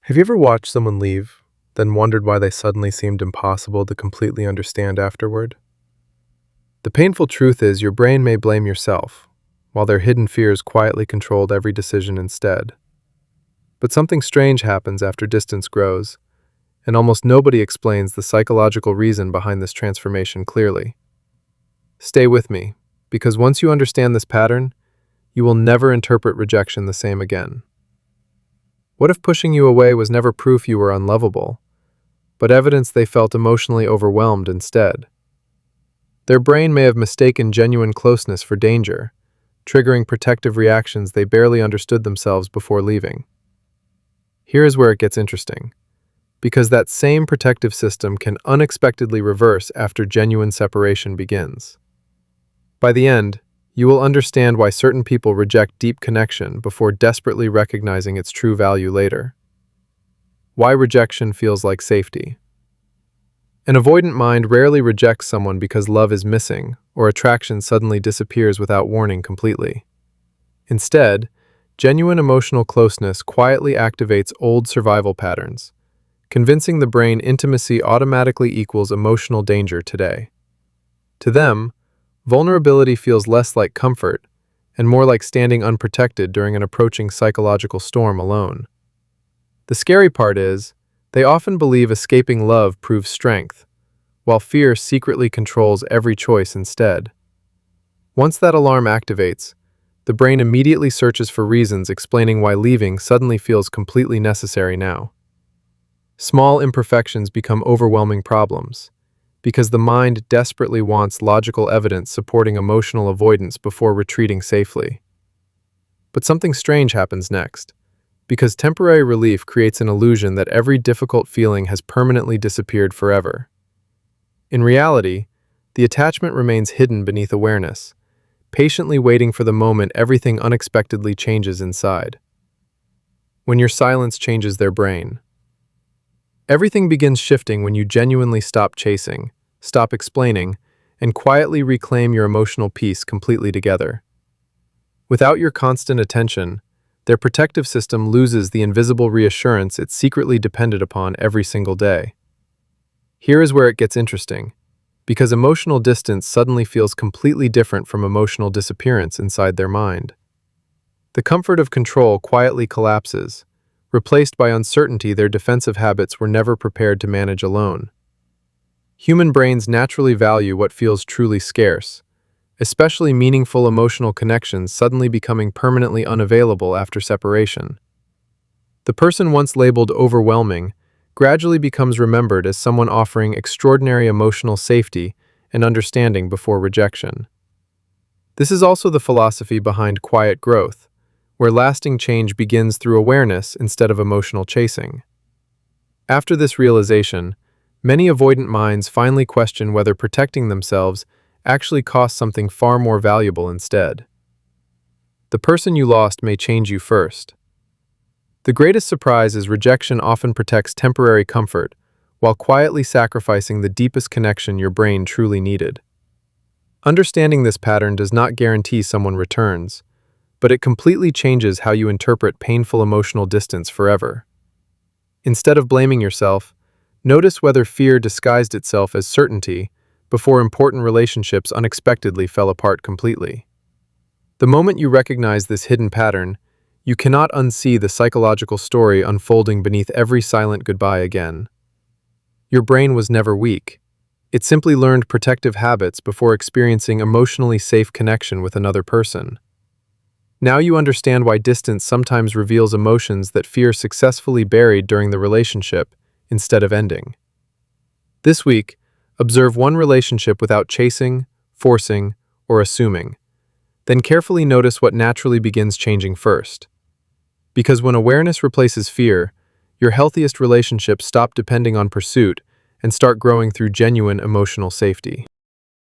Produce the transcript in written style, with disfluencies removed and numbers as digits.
Have you ever watched someone leave, then wondered why they suddenly seemed impossible to completely understand afterward? The painful truth is your brain may blame yourself, while their hidden fears quietly controlled every decision instead. But something strange happens after distance grows, and almost nobody explains the psychological reason behind this transformation clearly. Stay with me, because once you understand this pattern, you will never interpret rejection the same again. What if pushing you away was never proof you were unlovable, but evidence they felt emotionally overwhelmed instead? Their brain may have mistaken genuine closeness for danger, triggering protective reactions they barely understood themselves before leaving. Here is where it gets interesting, because that same protective system can unexpectedly reverse after genuine separation begins. By the end, you will understand why certain people reject deep connection before desperately recognizing its true value later. Why rejection feels like safety. An avoidant mind rarely rejects someone because love is missing or attraction suddenly disappears without warning completely. Instead, genuine emotional closeness quietly activates old survival patterns, convincing the brain intimacy automatically equals emotional danger today. To them, vulnerability feels less like comfort and more like standing unprotected during an approaching psychological storm alone. The scary part is, they often believe escaping love proves strength, while fear secretly controls every choice instead. Once that alarm activates, the brain immediately searches for reasons explaining why leaving suddenly feels completely necessary now. Small imperfections become overwhelming problems, because the mind desperately wants logical evidence supporting emotional avoidance before retreating safely. But something strange happens next, because temporary relief creates an illusion that every difficult feeling has permanently disappeared forever. In reality, the attachment remains hidden beneath awareness, patiently waiting for the moment everything unexpectedly changes inside. When your silence changes their brain. Everything begins shifting when you genuinely stop chasing, stop explaining, and quietly reclaim your emotional peace completely together. Without your constant attention, their protective system loses the invisible reassurance it secretly depended upon every single day. Here is where it gets interesting, because emotional distance suddenly feels completely different from emotional disappearance inside their mind. The comfort of control quietly collapses, replaced by uncertainty their defensive habits were never prepared to manage alone. Human brains naturally value what feels truly scarce, especially meaningful emotional connections suddenly becoming permanently unavailable after separation. The person once labeled overwhelming gradually becomes remembered as someone offering extraordinary emotional safety and understanding before rejection. This is also the philosophy behind quiet growth, where lasting change begins through awareness instead of emotional chasing. After this realization, many avoidant minds finally question whether protecting themselves actually costs something far more valuable instead. The person you lost may change you first. The greatest surprise is rejection often protects temporary comfort, while quietly sacrificing the deepest connection your brain truly needed. Understanding this pattern does not guarantee someone returns, but it completely changes how you interpret painful emotional distance forever. Instead of blaming yourself, notice whether fear disguised itself as certainty before important relationships unexpectedly fell apart completely. The moment you recognize this hidden pattern, you cannot unsee the psychological story unfolding beneath every silent goodbye again. Your brain was never weak. It simply learned protective habits before experiencing emotionally safe connection with another person. Now you understand why distance sometimes reveals emotions that fear successfully buried during the relationship instead of ending. This week, observe one relationship without chasing, forcing, or assuming. Then carefully notice what naturally begins changing first. Because when awareness replaces fear, your healthiest relationships stop depending on pursuit and start growing through genuine emotional safety.